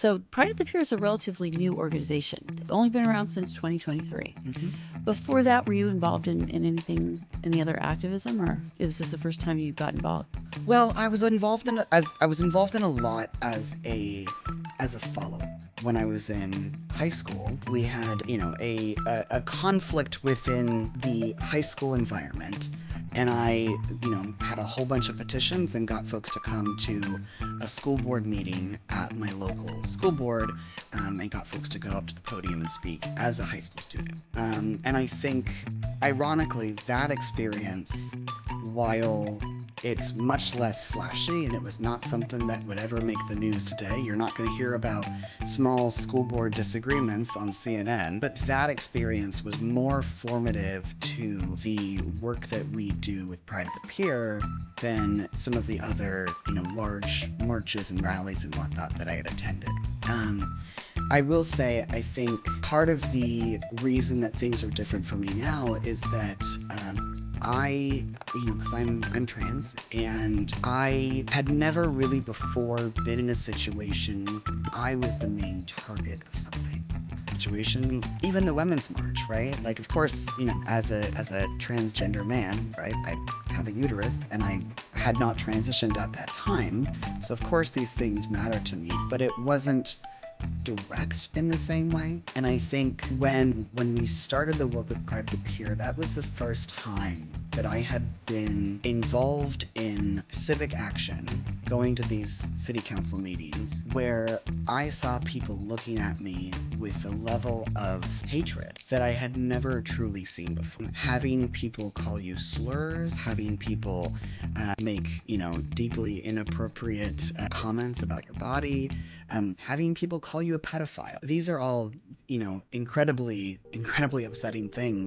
So Pride at the Pier is a relatively new organization. They've only been around since 2023. Before that, were you involved in anything, any other activism, or is this the first time you got involved? Well, I was involved in a lot as a follower. When I was in high school, we had, a conflict within the high school environment. And I, had a whole bunch of petitions and got folks to come to a school board meeting at my local school board, and got folks to go up to the podium and speak as a high school student. And I think, ironically, that experience, while it's much less flashy and it was not something that would ever make the news today. You're not going to hear about small school board disagreements on CNN, but that experience was more formative to the work that we do with Pride at the Pier than some of the other, large marches and rallies and whatnot that I had attended. I will say, I think part of the reason that things are different for me now is that because I'm trans, and I had never really before been in a situation I was the main target of something. Situation, even the Women's March, right? Like, of course, as a transgender man, right, I have a uterus, and I had not transitioned at that time, so of course these things matter to me, but it wasn't direct in the same way. And I think when we started the work with Pride at the Pier, that was the first time that I had been involved in civic action, going to these city council meetings, where I saw people looking at me with a level of hatred that I had never truly seen before. Having people call you slurs, having people make, deeply inappropriate comments about your body, having people call you a pedophile. These are all, incredibly upsetting things.